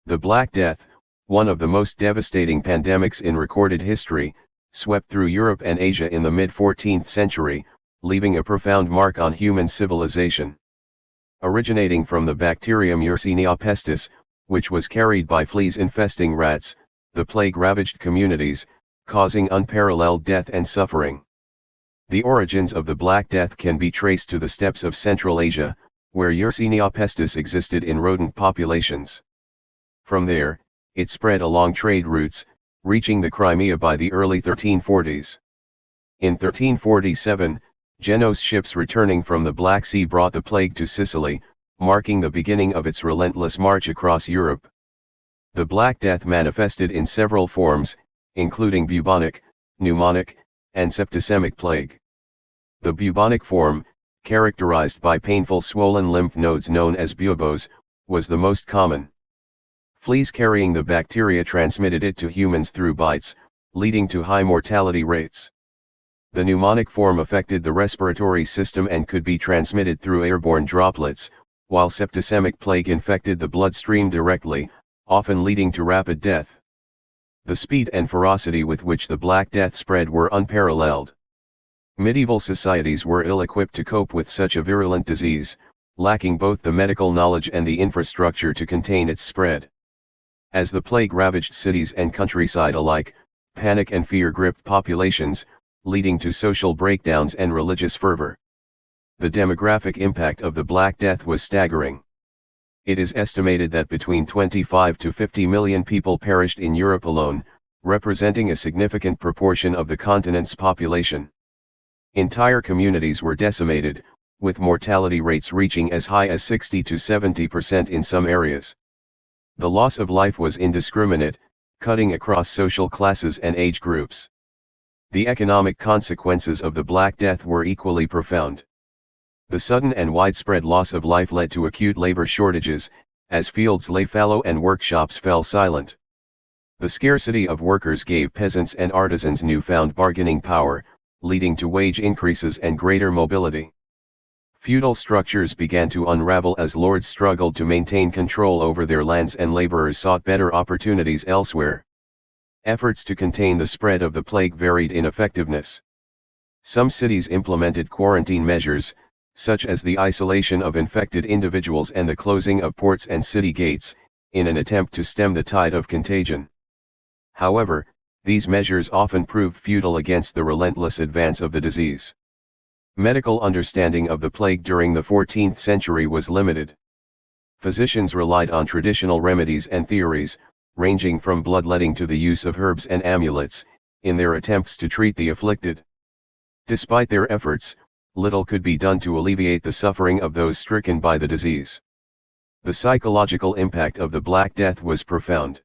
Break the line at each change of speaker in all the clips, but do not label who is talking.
The Black Death, one of the most devastating pandemics in recorded history, swept through Europe and Asia in the mid-14th century, leaving a profound mark on human civilization. Originating from the bacterium Yersinia pestis, which was carried by fleas infesting rats, the plague ravaged communities, causing unparalleled death and suffering. The origins of the Black Death can be traced to the steppes of Central Asia, where Yersinia pestis existed in rodent populations. From there, it spread along trade routes, reaching the Crimea by the early 1340s. In 1347, Genoese ships returning from the Black Sea brought the plague to Sicily, marking the beginning of its relentless march across Europe. The Black Death manifested in several forms, including bubonic, pneumonic, and septicemic plague. The bubonic form, characterized by painful swollen lymph nodes known as buboes, was the most common. Fleas carrying the bacteria transmitted it to humans through bites, leading to high mortality rates. The pneumonic form affected the respiratory system and could be transmitted through airborne droplets, while septicemic plague infected the bloodstream directly, often leading to rapid death. The speed and ferocity with which the Black Death spread were unparalleled. Medieval societies were ill-equipped to cope with such a virulent disease, lacking both the medical knowledge and the infrastructure to contain its spread. As the plague ravaged cities and countryside alike, panic and fear gripped populations, leading to social breakdowns and religious fervor. The demographic impact of the Black Death was staggering. It is estimated that between 25 to 50 million people perished in Europe alone, representing a significant proportion of the continent's population. Entire communities were decimated, with mortality rates reaching as high as 60 to 70% in some areas. The loss of life was indiscriminate, cutting across social classes and age groups. The economic consequences of the Black Death were equally profound. The sudden and widespread loss of life led to acute labor shortages, as fields lay fallow and workshops fell silent. The scarcity of workers gave peasants and artisans newfound bargaining power, leading to wage increases and greater mobility. Feudal structures began to unravel as lords struggled to maintain control over their lands and laborers sought better opportunities elsewhere. Efforts to contain the spread of the plague varied in effectiveness. Some cities implemented quarantine measures, such as the isolation of infected individuals and the closing of ports and city gates, in an attempt to stem the tide of contagion. However, these measures often proved futile against the relentless advance of the disease. Medical understanding of the plague during the 14th century was limited. Physicians relied on traditional remedies and theories, ranging from bloodletting to the use of herbs and amulets, in their attempts to treat the afflicted. Despite their efforts, little could be done to alleviate the suffering of those stricken by the disease. The psychological impact of the Black Death was profound.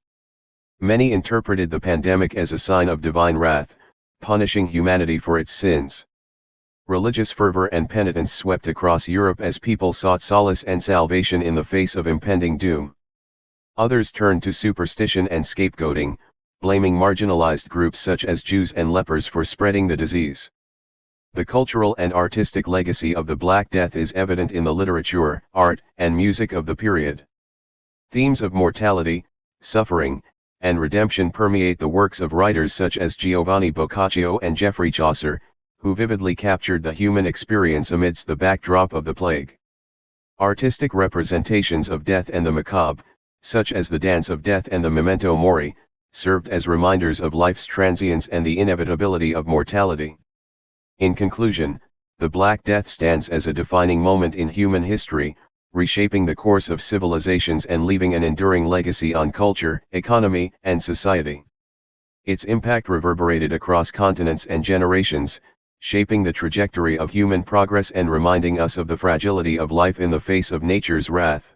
Many interpreted the pandemic as a sign of divine wrath, punishing humanity for its sins. Religious fervor and penitence swept across Europe as people sought solace and salvation in the face of impending doom. Others turned to superstition and scapegoating, blaming marginalized groups such as Jews and lepers for spreading the disease. The cultural and artistic legacy of the Black Death is evident in the literature, art, and music of the period. Themes of mortality, suffering, and redemption permeate the works of writers such as Giovanni Boccaccio and Geoffrey Chaucer, who vividly captured the human experience amidst the backdrop of the plague. Artistic representations of death and the macabre, such as the Dance of Death and the Memento Mori, served as reminders of life's transience and the inevitability of mortality. In conclusion, the Black Death stands as a defining moment in human history, reshaping the course of civilizations and leaving an enduring legacy on culture, economy, and society. Its impact reverberated across continents and generations, shaping the trajectory of human progress and reminding us of the fragility of life in the face of nature's wrath.